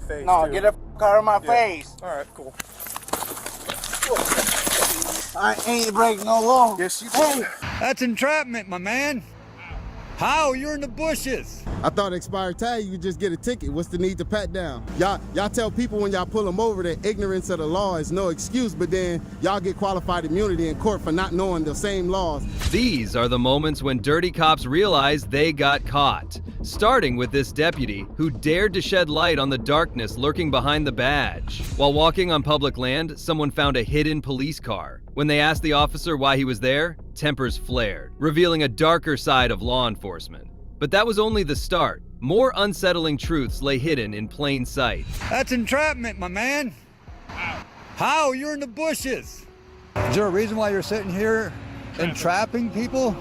my face. No, too. get the out of my face. All right, cool. I ain't breaking no law. Yes, you did. That's entrapment, my man. How? You're in the bushes. I thought expired tag, you could just get a ticket. What's the need to pat down? Y'all tell people when y'all pull them over that ignorance of the law is no excuse, but then y'all get qualified immunity in court for not knowing the same laws. These are the moments when dirty cops realize they got caught. Starting with this deputy who dared to shed light on the darkness lurking behind the badge. While walking on public land, someone found a hidden police car. When they asked the officer why he was there, tempers flared, revealing a darker side of law enforcement. But that was only the start. More unsettling truths lay hidden in plain sight. That's entrapment, my man. How? You're in the bushes. Is there a reason why you're sitting here entrapping people?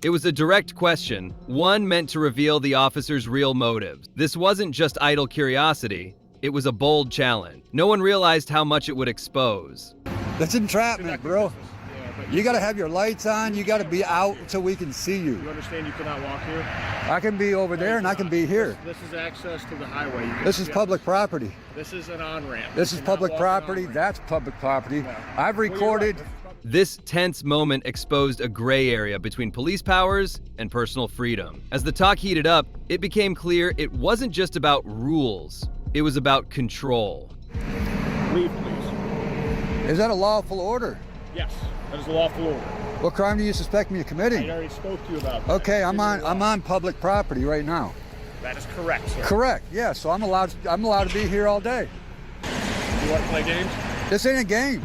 It was a direct question, one meant to reveal the officer's real motives. This wasn't just idle curiosity, it was a bold challenge. No one realized how much it would expose. That's entrapment, bro. You gotta have your lights on, you gotta be out so we can see you. You understand you cannot walk here? I can be over there and I can be here. This is access to the highway. This is public property. This is an on-ramp. This is public property, that's public property. I've recorded. This tense moment exposed a gray area between police powers and personal freedom. As the talk heated up, it became clear it wasn't just about rules, it was about control. Leave, please. Is that a lawful order? Yes, that is a lawful order. What crime do you suspect me of committing? I already spoke to you about that. Okay, I'm on public property right now. That is correct, sir. Correct, yeah, so I'm allowed to be here all day. You want to play games? This ain't a game.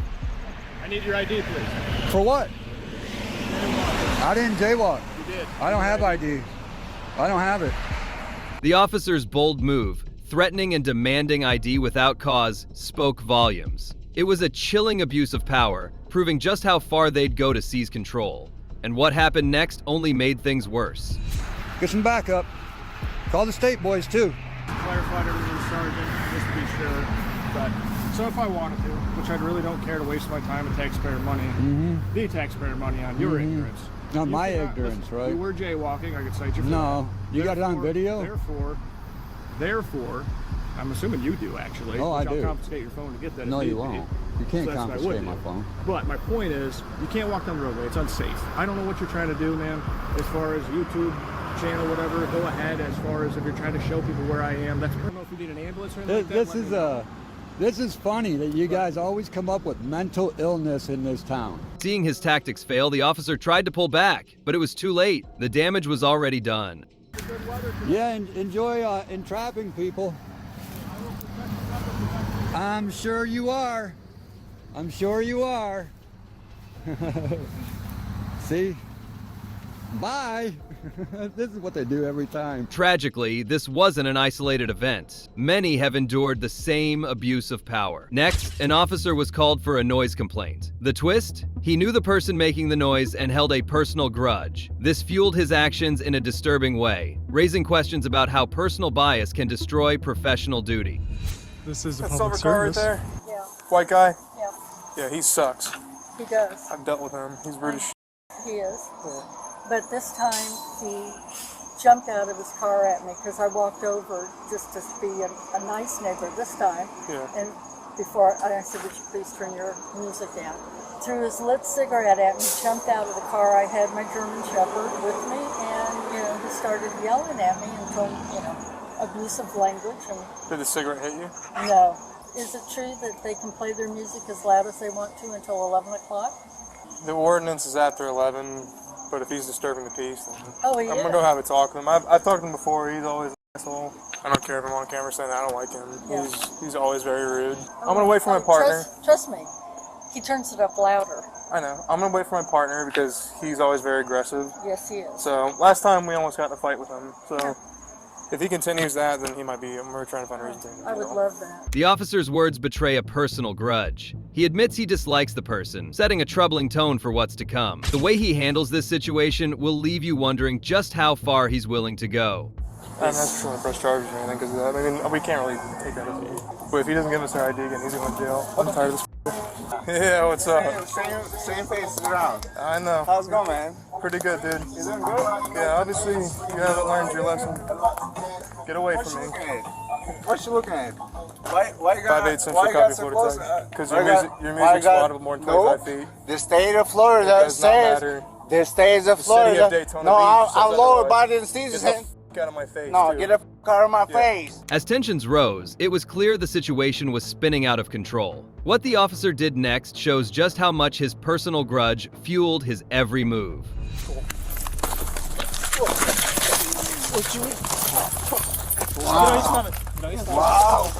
I need your ID, please. For what? I didn't jaywalk. You did. I don't have ID. I don't have it. The officer's bold move, threatening and demanding ID without cause, spoke volumes. It was a chilling abuse of power, proving just how far they'd go to seize control. And what happened next only made things worse. Get some backup. Call the state boys too. Clarified everything, Sergeant, just to be sure. But so if I wanted to, which I really don't care to waste my time and taxpayer money, the taxpayer money on your ignorance. Not my cannot- ignorance, listen, right? You were jaywalking. I could cite you for No, that. you got it on video? Therefore, I'm assuming you do actually. Oh, I I'll do. confiscate your phone to get that. No, if you need be. won't. You can't So that's what I would confiscate my do. phone. But my point is, you can't walk down the roadway. It's unsafe. I don't know what you're trying to do, man. As far as YouTube channel, whatever, go ahead. As far as if you're trying to show people where I am, that's. I don't know if you need an ambulance or anything like that. This is funny that you guys always come up with mental illness in this town. Seeing his tactics fail, the officer tried to pull back, but it was too late. The damage was already done. Yeah, enjoy entrapping people. I'm sure you are. I'm sure you are. See? Bye. This is what they do every time. Tragically, this wasn't an isolated event. Many have endured the same abuse of power. Next, an officer was called for a noise complaint. The twist? He knew the person making the noise and held a personal grudge. This fueled his actions in a disturbing way, raising questions about how personal bias can destroy professional duty. This is a That public silver car right service. there? Yeah, White guy? yeah, Yeah, he sucks. he does. I've dealt with him. He's rude as shit. He is. But this time he jumped out of his car at me because I walked over just to be a nice neighbor this time. Yeah. And before I said, would you please turn your music down? Threw his lit cigarette at me, jumped out of the car. I had my German Shepherd with me, and he started yelling at me and told abusive language. And Did the cigarette hit you? no. Is it true that they can play their music as loud as they want to until 11 o'clock? The ordinance is after 11, but if he's disturbing the peace, then Oh, he I'm is. gonna go have a talk with him. I've talked to him before. He's always an asshole. I don't care if I'm on camera saying that I don't like him. Yeah. He's always very rude. I'm gonna wait for my partner. Trust me. He turns it up louder. I know. I'm gonna wait for my partner because he's always very aggressive. Yes, he is. So last time we almost got in a fight with him. So if he continues that, then he might be. We're trying to find a reason to take him to I would jail. love that. The officer's words betray a personal grudge. He admits he dislikes the person, setting a troubling tone for what's to come. The way he handles this situation will leave you wondering just how far he's willing to go. I haven't asked for press charges or anything because I mean we can't really take that as But if he doesn't give us our ID again, he's going to jail. I'm tired of this. Yeah, what's up? Same face around. I know. How's it going, man? Pretty good, dude. You doing good? Yeah, obviously you haven't learned your lesson. Get away from me. What you looking at? Why you got 5/8 inch why you copy got so Florida close? tag. Because why your you got- music's why you got- laudable more than 25 feet. The state of Florida does not says. matter. The state of The city Florida. of Daytona No, Beach says I'm lower otherwise. body than Get Caesar's. the f out of my face, No, too. get the f out of my face. As tensions rose, it was clear the situation was spinning out of control. What the officer did next shows just how much his personal grudge fueled his every move. Wow. Wow.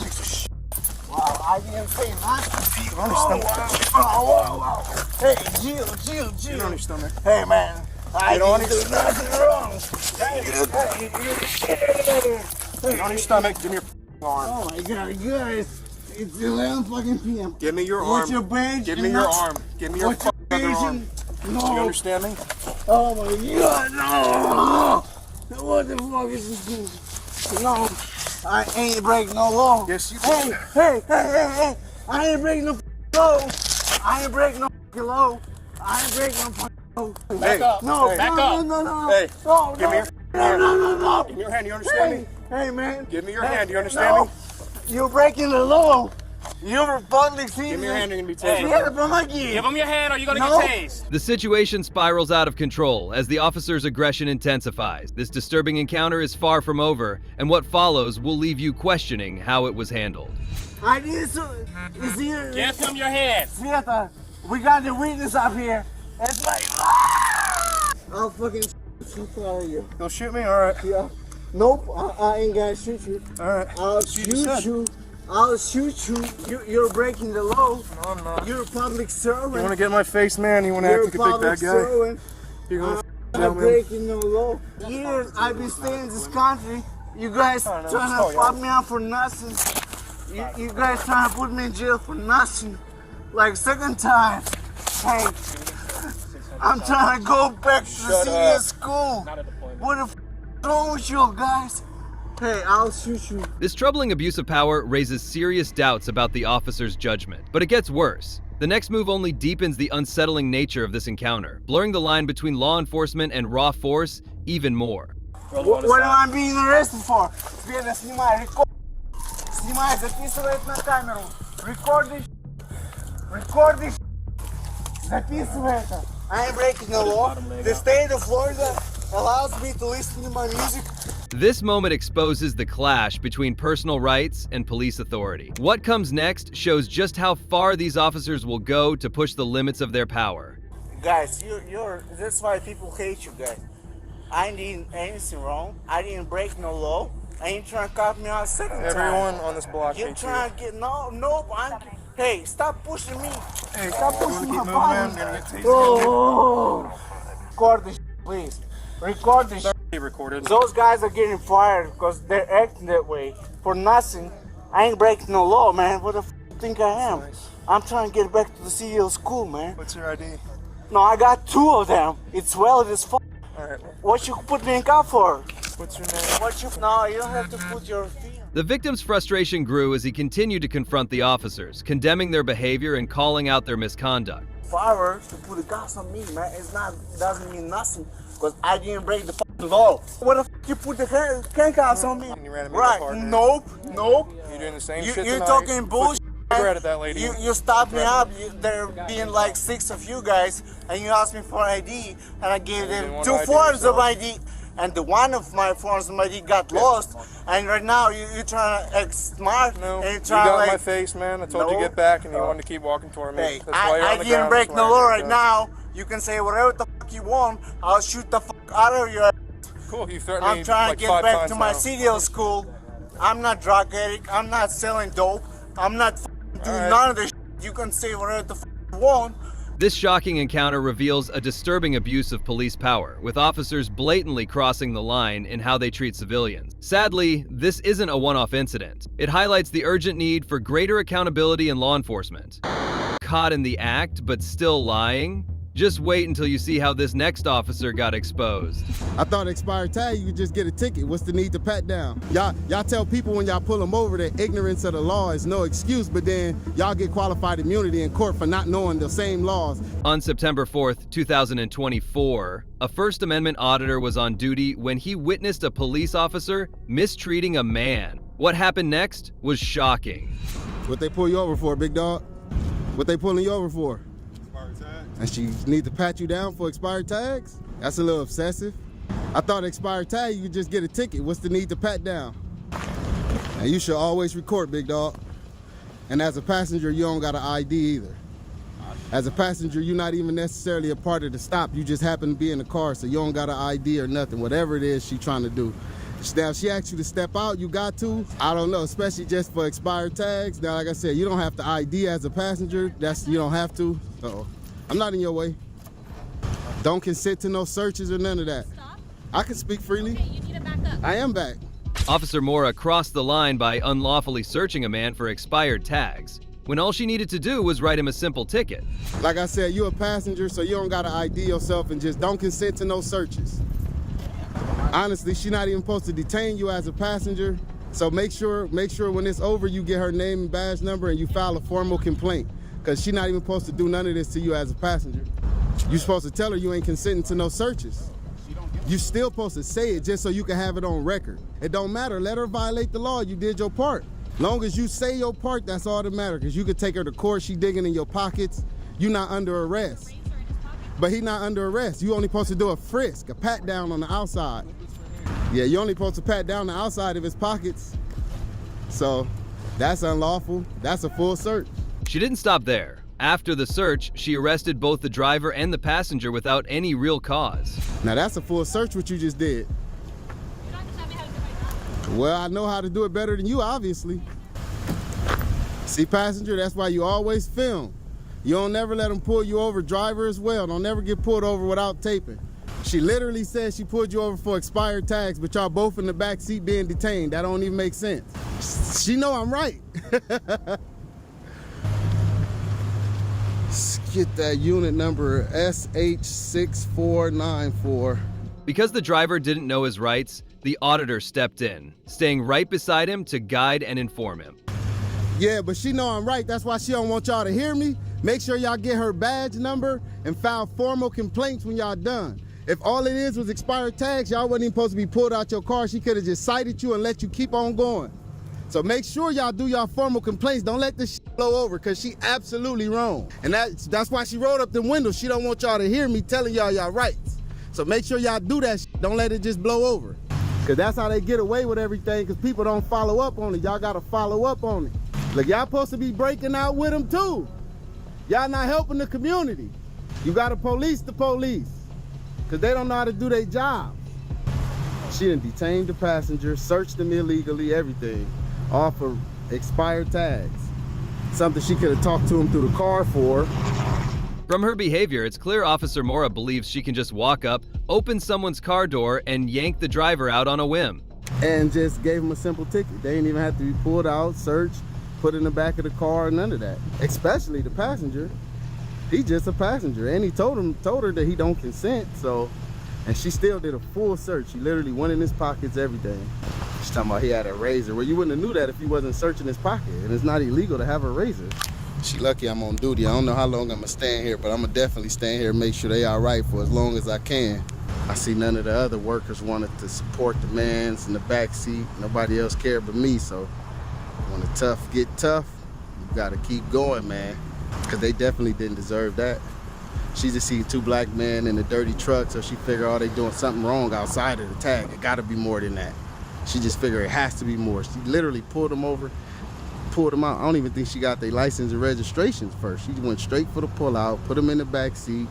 Wow, I didn't say nothing. Wow. Hey, Jill. Get on your stomach. Hey, man. I Get on didn't do nothing wrong. Get on your stomach. Give me your arm. Oh my God, guys. It's 11 fucking p.m. Give me your What's arm. your badge? Give me your arm. Give me your What's your other badge? arm. No. You understand me? Oh my God, no. What the fuck is this? No. I ain't breaking no law. Yes, you Hey, did. hey. I ain't breaking no law. I ain't breaking no law. I ain't breaking no law. Back up. No, Hey. Back no, up. no. Hey, No, give me your hand. no. Give me your hand. You understand me? Hey, man. Give me your hand. You understand me? You're breaking the law. You're a public citizen. Give me your hand. You're gonna be tasered. Give him your hand or you're gonna No. get tased. The situation spirals out of control as the officer's aggression intensifies. This disturbing encounter is far from over, and what follows will leave you questioning how it was handled. I need to. Is here? Give him your hand. Sieta, we got the witness up here. It's like, I'll fucking shoot all of you. You'll shoot me? All right. Yeah. Nope, I ain't gonna shoot you. All right. I'll You shoot said. you. I'll shoot you. You're breaking the law. No, I'm not. You're a public servant. You want to get in my face, man? You want to You're act a like a big public bad guy? servant. You're going to I'm breaking the law. Years I've been staying in this country. You guys I know, trying let's to go, fuck me up for nothing. You guys trying to put me in jail for nothing. Like second time. Hey, I'm trying to go back to Shut senior up. school. What the f wrong with you guys? Hey, I'll shoot you. This troubling abuse of power raises serious doubts about the officer's judgment. But it gets worse. The next move only deepens the unsettling nature of this encounter, blurring the line between law enforcement and raw force even more. What am I being arrested for? Света, снимай, рекорд. Снимай, записывай это на камеру. Record this. Записывай это. I ain't breaking the law. The state of Florida allows me to listen to my music. This moment exposes the clash between personal rights and police authority. What comes next shows just how far these officers will go to push the limits of their power. Guys, that's why people hate you guys. I ain't did anything wrong. I didn't break no law. I ain't trying to cop me out a second time. Everyone on this block You're hates you. trying to get nope. Hey, stop pushing me. Hey, Stop you pushing want to my keep moving, man? body. You're going to get tased. Oh, record this, please. Record this. He recorded. Those guys are getting fired because they're acting that way for nothing. I ain't breaking no law, man. What the f you think I am? Nice. I'm trying to get back to the CEO school, man. What's your ID? No, I got 2 of them. It's valid as f. All right. What you put me in cup for? What's your name? No, you don't have to put your feet. The victim's frustration grew as he continued to confront the officers, condemning their behavior and calling out their misconduct. Power to put a gas on me, man. Doesn't mean nothing because I didn't break the fucking law. What the f you put the handcuffs on me? And you ran into Right? my partner. Nope. You're doing the same shit You're tonight. talking bullshit. Cigarette at that lady. You stopped me up. There being like 6 of you guys, and you asked me for ID, and I gave didn't them want 2 to ID forms of yourself. ID, and the one of my forms of ID got lost. And right now you're trying to act smart, No, and you're you trying got to in my like. face, man. I told you No. to get back, and you wanted to keep walking toward me. Hey, That's why you're I on the didn't ground. break That's the why law you're right on now. You can say whatever the fuck you want. I'll shoot the fuck out of you. Cool, you threatened me I'm trying like to get 5 back times to my now. CDL school. I'm not drug addict. I'm not selling dope. I'm not doing Alright. none of this shit. You can say whatever the fuck you want. This shocking encounter reveals a disturbing abuse of police power, with officers blatantly crossing the line in how they treat civilians. Sadly, this isn't a one-off incident. It highlights the urgent need for greater accountability in law enforcement. Caught in the act, but still lying? Just wait until you see how this next officer got exposed. I thought expired tag, you could just get a ticket. What's the need to pat down? Y'all tell people when y'all pull them over that ignorance of the law is no excuse, but then y'all get qualified immunity in court for not knowing the same laws. On September 4th, 2024, a First Amendment auditor was on duty when he witnessed a police officer mistreating a man. What happened next was shocking. What they pull you over for, big dog? What they pulling you over for? Expired tag. And she need to pat you down for expired tags? That's a little obsessive. I thought expired tag, you could just get a ticket. What's the need to pat down? And you should always record, big dog. And as a passenger, you don't got an ID either. As a passenger, you're not even necessarily a part of the stop. You just happen to be in the car, so you don't got an ID or nothing, whatever it is she's trying to do. Now, if she asks you to step out, you got to. I don't know, especially just for expired tags. Now, like I said, you don't have to ID as a passenger. You don't have to. So I'm not in your way. Don't consent to no searches or none of that. Stop. I can speak freely. Okay, you need to back up. I am back. Officer Mora crossed the line by unlawfully searching a man for expired tags, when all she needed to do was write him a simple ticket. Like I said, you're a passenger, so you don't got to ID yourself, and just don't consent to no searches. Honestly, she's not even supposed to detain you as a passenger. So make sure when it's over, you get her name and badge number and you file a formal complaint. Because she's not even supposed to do none of this to you as a passenger. You're supposed to tell her you ain't consenting to no searches. You're still supposed to say it just so you can have it on record. It don't matter. Let her violate the law. You did your part. Long as you say your part, that's all that matters. Because you could take her to court. She digging in your pockets. You're not under arrest. But he not under arrest. You only supposed to do a frisk, a pat down on the outside. Yeah, you only supposed to pat down the outside of his pockets. So that's unlawful. That's a full search. She didn't stop there. After the search, she arrested both the driver and the passenger without any real cause. Now that's a full search what you just did. You're not gonna tell me how to do my job. Well, I know how to do it better than you, obviously. See, passenger, that's why you always film. You don't never let them pull you over. Driver as well. Don't never get pulled over without taping. She literally said she pulled you over for expired tags, but y'all both in the back seat being detained. That don't even make sense. She know I'm right. Let's get that unit number SH6494. Because the driver didn't know his rights, the auditor stepped in, staying right beside him to guide and inform him. Yeah, but she know I'm right. That's why she don't want y'all to hear me. Make sure y'all get her badge number and file formal complaints when y'all done. If all it is was expired tags, y'all wasn't even supposed to be pulled out your car. She could have just cited you and let you keep on going. So make sure y'all do y'all formal complaints. Don't let this shit blow over, because she absolutely wrong. And that's why she rolled up the window. She don't want y'all to hear me telling y'all rights. So make sure y'all do that shit. Don't let it just blow over. Because that's how they get away with everything, because people don't follow up on it. Y'all got to follow up on it. Look, y'all supposed to be breaking out with them too. Y'all not helping the community. You got to police the police, because they don't know how to do their job. She done detained the passenger, searched them illegally, everything, all for expired tags. Something she could have talked to him through the car for. From her behavior, it's clear Officer Mora believes she can just walk up, open someone's car door, and yank the driver out on a whim. And just gave him a simple ticket. They didn't even have to be pulled out, searched, put in the back of the car, none of that. Especially the passenger. He's just a passenger, and he told her that he don't consent. So, and she still did a full search. She literally went in his pockets, everything. She's talking about he had a razor. Well, you wouldn't have knew that if he wasn't searching his pocket, and it's not illegal to have a razor. She lucky I'm on duty. I don't know how long I'm gonna stand here, but I'm gonna definitely stand here and make sure they all right for as long as I can. I see none of the other workers wanted to support the mans in the back seat. Nobody else cared but me, so when the tough get tough, you gotta keep going, man. Because they definitely didn't deserve that. She just seen two black men in a dirty truck, so she figured, oh, they doing something wrong outside of the tag. It gotta be more than that. She just figured it has to be more. She literally pulled them over, pulled them out. I don't even think she got their license and registrations first. She went straight for the pullout, put them in the back seat.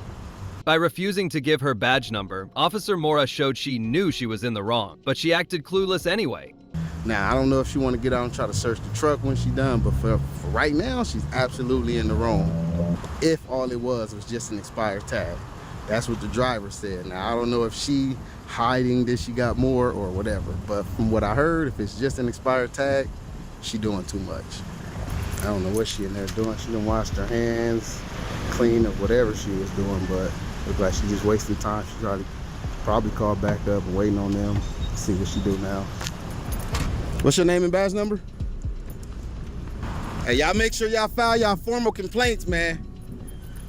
By refusing to give her badge number, Officer Mora showed she knew she was in the wrong, but she acted clueless anyway. Now, I don't know if she want to get out and try to search the truck when she's done, but for right now, she's absolutely in the wrong. If all it was just an expired tag. That's what the driver said. Now, I don't know if she hiding that she got more or whatever, but from what I heard, if it's just an expired tag, she doing too much. I don't know what she in there doing. She done washed her hands, clean up whatever she was doing, but looked like she just wasting time. She probably called back up and waiting on them to see what she do now. What's your name and badge number? Hey, y'all make sure y'all file y'all formal complaints, man.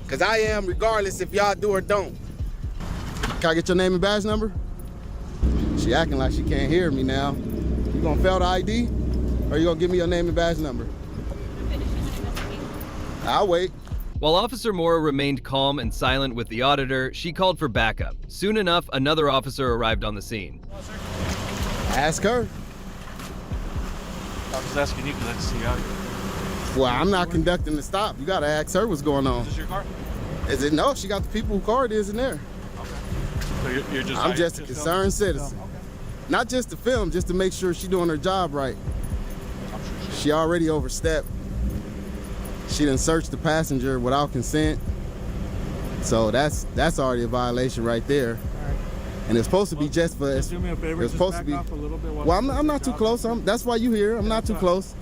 Because I am, regardless if y'all do or don't. Can I get your name and badge number? She acting like she can't hear me now. You gonna fail the ID? Or you gonna give me your name and badge number? I'll wait. While Officer Mora remained calm and silent with the auditor, she called for backup. Soon enough, another officer arrived on the scene. Ask her. I was asking you because I can see you out here. Well, I'm not conducting the stop. You gotta ask her what's going on. Is this your car? Is it? No, she got the people whose car it is in there. Okay. So you're just. I'm just a concerned citizen. Okay. Not just to film, just to make sure she's doing her job right. She already overstepped. She didn't search the passenger without consent. So that's already a violation right there. Alright. And it's supposed to be just for. Just do me a favor, It's just supposed to back be. off a little bit. Well, I'm not too close. That's why you here. I'm not too close.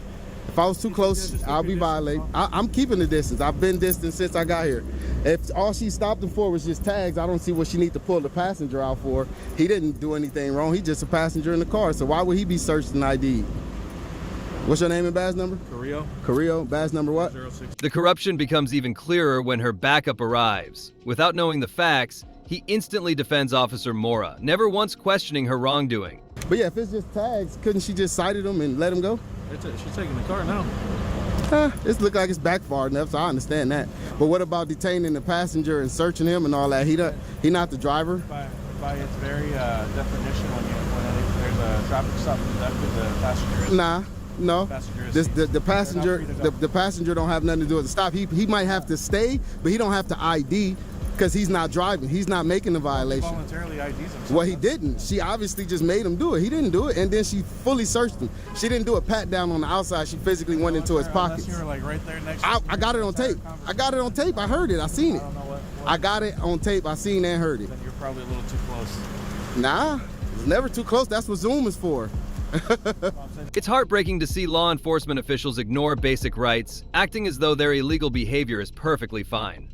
If I was too close, I'll be violating. I'm keeping the distance. I've been distant since I got here. If all she stopped him for was just tags, I don't see what she need to pull the passenger out for. He didn't do anything wrong. He's just a passenger in the car. So why would he be searched and ID? What's your name and badge number? Carrillo. Carrillo. Badge number what? 06. The corruption becomes even clearer when her backup arrives. Without knowing the facts, he instantly defends Officer Mora, never once questioning her wrongdoing. But yeah, if it's just tags, couldn't she just cited him and let him go? She's taking the car now. It looked like it's back far enough, so I understand that. But what about detaining the passenger and searching him and all that? He not the driver? By its very definition, when there's a traffic stop conducted, the passenger is. Nah, no. Passenger is The passenger don't have nothing to do with the stop. He might have to stay, but he don't have to ID because he's not driving. He's not making the violation. Voluntarily IDs himself. Well, he didn't. She obviously just made him do it. He didn't do it, and then she fully searched him. She didn't do a pat down on the outside. She physically went into his pockets. You were like right there next. I got it on tape. I got it on tape. I heard it. I seen it. I don't know what I got it on tape. I seen and heard it. Then you're probably a little too close. Nah, it's never too close. That's what Zoom is for. It's heartbreaking to see law enforcement officials ignore basic rights, acting as though their illegal behavior is perfectly fine.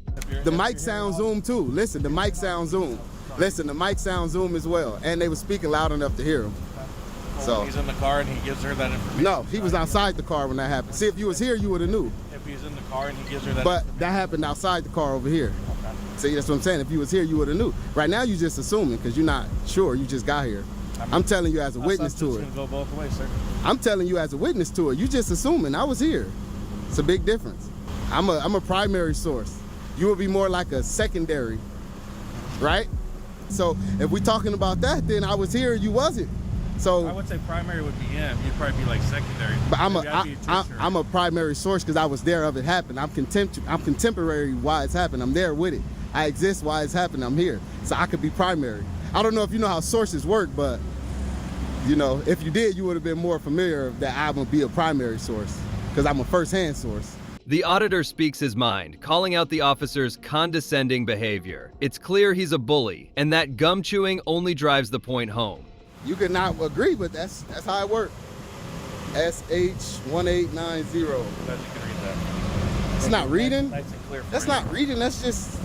The mic sound Zoom too. Listen, the mic sound Zoom. Listen, the mic sound Zoom as well. And they were speaking loud enough to hear him. So He's in the car and he gives her that information. no, he was outside the car when that happened. See, if you was here, you would have knew. If he's in the car and he gives her that. But that happened outside the car over here. Okay. See, that's what I'm saying. If you was here, you would have knew. Right now, you just assuming because you're not sure. You just got here. I'm telling you as a witness to it. It's gonna go both ways, sir. I'm telling you as a witness to it. You just assuming I was here. It's a big difference. I'm a primary source. You would be more like a secondary, right? So if we're talking about that, then I was here, you wasn't. So I would say primary would be him. You'd probably be like secondary. but Maybe I'd be a I'm a primary source because I was there of it happened. I'm contemporary why it's happened. I'm there with it. I exist why it's happened. I'm here. So I could be primary. I don't know if you know how sources work, but you know, if you did, you would have been more familiar that I'm gonna be a primary source because I'm a first-hand source. The auditor speaks his mind, calling out the officer's condescending behavior. It's clear he's a bully, and that gum chewing only drives the point home. You could not agree, but that's how it works. SH1890. Glad you can read that. It's not reading. Nice and clear for That's you. not reading. That's just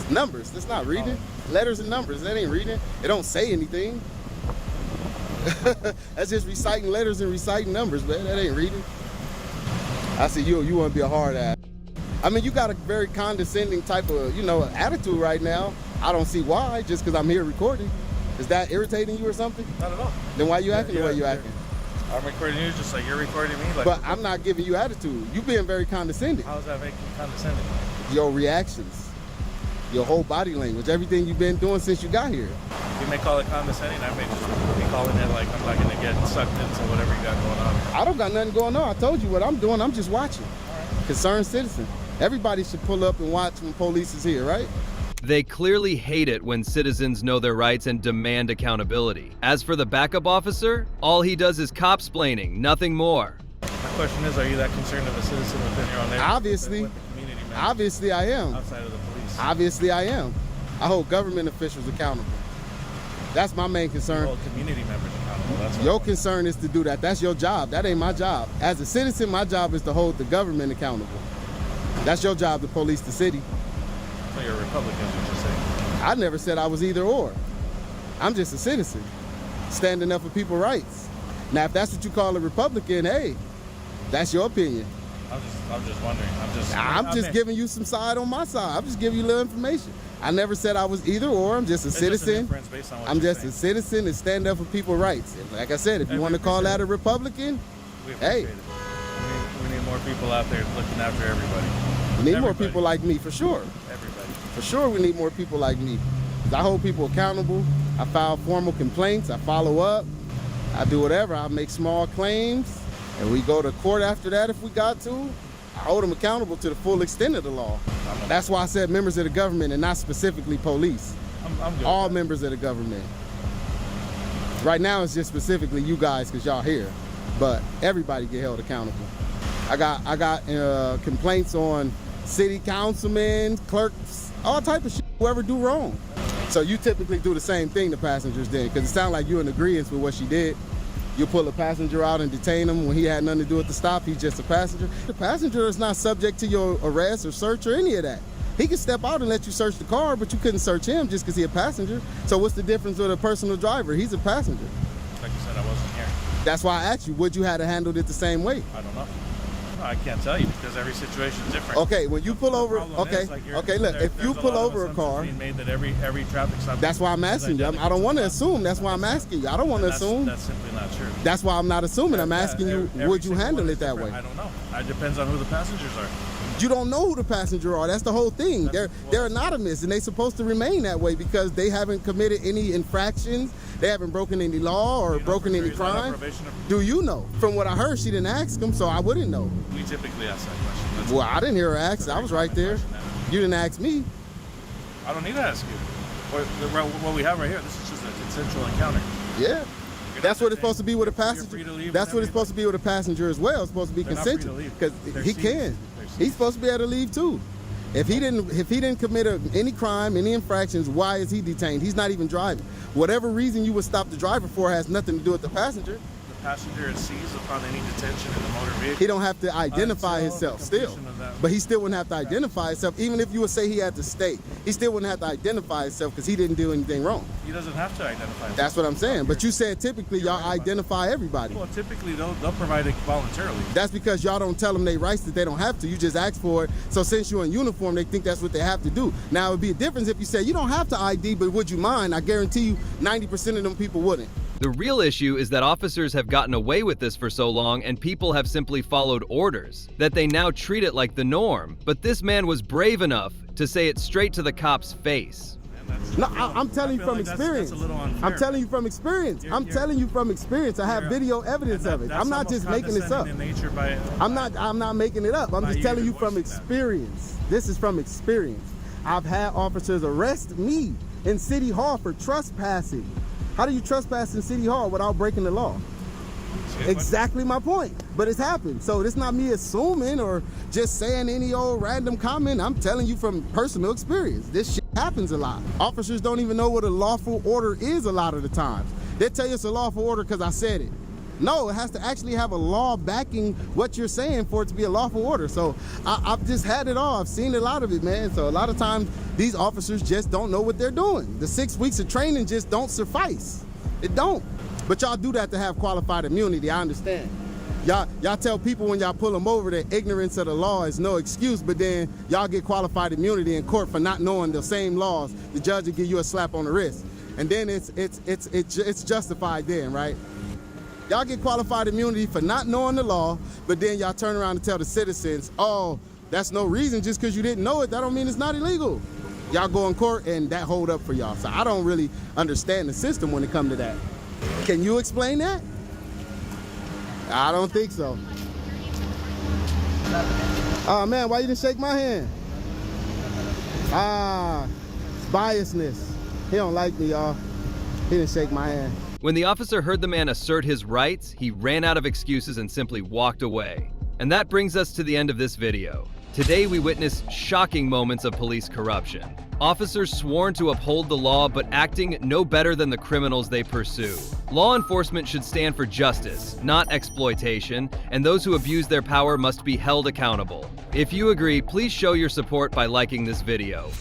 numbers. That's not reading. Letters and numbers. That ain't reading. It don't say anything. That's just reciting letters and reciting numbers, man. That ain't reading. I see you want to be a hard ass. I mean, you got a very condescending type of, attitude right now. I don't see why, just because I'm here recording. Is that irritating you or something? Not at all. Then why you acting the way you acting? I'm recording you just like you're recording me. Like, But I'm not giving you attitude. You being very condescending. how does that make you condescending? Your reactions, your whole body language, everything you've been doing since you got here. You may call it condescending. I may just be calling it like I'm not going to get sucked into whatever you got going on. I don't got nothing going on. I told you what I'm doing. I'm just watching. Concerned citizen. Everybody should pull up and watch when police is here, right? They clearly hate it when citizens know their rights and demand accountability. As for the backup officer, all he does is cop-splaining, nothing more. My question is, are you that concerned of a citizen within your own neighborhood? Obviously. With the community members Obviously I am. outside of the police. Obviously I am. I hold government officials accountable. That's my main concern. Hold community members accountable. That's what Your concern is to do that. That's your job. That ain't my job. As a citizen, my job is to hold the government accountable. That's your job to police the city. So you're a Republican, is what you're saying. I never said I was either or. I'm just a citizen, standing up for people's rights. Now, if that's what you call a Republican, hey, that's your opinion. I'm just wondering. I'm just giving you some side on my side. I'm just giving you a little information. I never said I was either or. I'm just a citizen. Based on what I'm you're just saying. a citizen and stand up for people's rights. And like I said, if you want to call that a Republican, We appreciate it. We need more people out there looking after everybody. We need more people like me, for sure. Everybody. For sure, we need more people like me. 'Cause I hold people accountable. I file formal complaints. I follow up. I do whatever. I make small claims. And we go to court after that if we got to. I hold them accountable to the full extent of the law. That's why I said members of the government and not specifically police. I'm good. All members of the government. Right now it's just specifically you guys because y'all here. But everybody get held accountable. I got complaints on city councilmen, clerks, all type of shit, whoever do wrong. So you typically do the same thing the passengers did, because it sounds like you're in agreement with what she did. You pull a passenger out and detain him when he had nothing to do with the stop. He's just a passenger. The passenger is not subject to your arrest or search or any of that. He can step out and let you search the car, but you couldn't search him just because he's a passenger. So what's the difference with a personal driver? He's a passenger. Like you said, I wasn't here. That's why I asked you, would you have handled it the same way? I don't know. No, I can't tell you because every situation is different. Okay, when you pull over, okay, look, if you pull over a car, being made that every traffic stop. that's why I'm asking you. I don't want to assume. That's why I'm asking you. I don't want to assume. That's simply not true. That's why I'm not assuming. I'm asking you, would you handle it that way? I don't know. It depends on who the passengers are. You don't know who the passenger are. That's the whole thing. They're anonymous, and they're supposed to remain that way because they haven't committed any infractions. They haven't broken any law or broken any crime. Do you know? From what I heard, she didn't ask them, so I wouldn't know. We typically ask that question. Well, I didn't hear her ask. I was right there. You didn't ask me. I don't need to ask you. What we have right here, this is just a consensual encounter. Yeah. That's what it's supposed to be with a passenger. That's what it's supposed to be with a passenger as well. It's supposed to be consensual because he can. He's supposed to be able to leave too. If he didn't commit any crime, any infractions, why is he detained? He's not even driving. Whatever reason you would stop the driver for has nothing to do with the passenger. The passenger is seized upon any detention in the motor vehicle. He don't have to identify himself still. But he still wouldn't have to identify himself. Even if you would say he had to stay, he still wouldn't have to identify himself because he didn't do anything wrong. He doesn't have to identify himself. That's what I'm saying. But you said typically y'all identify everybody. Well, typically they'll provide it voluntarily. That's because y'all don't tell them their rights that they don't have to. You just ask for it. So since you're in uniform, they think that's what they have to do. Now, it would be a difference if you say, you don't have to ID, but would you mind? I guarantee you 90% of them people wouldn't. The real issue is that officers have gotten away with this for so long and people have simply followed orders, that they now treat it like the norm. But this man was brave enough to say it straight to the cop's face. No, I'm telling you from experience. I'm telling you from experience. I'm telling you from experience. I have video evidence of it. I'm not just making this up. I'm not making it up. I'm just telling you from experience. This is from experience. I've had officers arrest me in City Hall for trespassing. How do you trespass in City Hall without breaking the law? Exactly my point. But it's happened. So it's not me assuming or just saying any old random comment. I'm telling you from personal experience. This shit happens a lot. Officers don't even know what a lawful order is a lot of the times. They tell you it's a lawful order because I said it. No, it has to actually have a law backing what you're saying for it to be a lawful order. So I've just had it all. I've seen a lot of it, man. So a lot of times these officers just don't know what they're doing. The 6 weeks of training just don't suffice. It don't. But y'all do that to have qualified immunity, I understand. Y'all tell people when y'all pull them over that ignorance of the law is no excuse, but then y'all get qualified immunity in court for not knowing the same laws. The judge will give you a slap on the wrist. And then it's justified then, right? Y'all get qualified immunity for not knowing the law, but then y'all turn around and tell the citizens, oh, that's no reason. Just because you didn't know it, that don't mean it's not illegal. Y'all go in court and that hold up for y'all. So I don't really understand the system when it comes to that. Can you explain that? I don't think so. Oh man, why you didn't shake my hand? It's biasness. He don't like me, y'all. He didn't shake my hand. When the officer heard the man assert his rights, he ran out of excuses and simply walked away. And that brings us to the end of this video. Today we witness shocking moments of police corruption. Officers sworn to uphold the law but acting no better than the criminals they pursue. Law enforcement should stand for justice, not exploitation, and those who abuse their power must be held accountable. If you agree, please show your support by liking this video.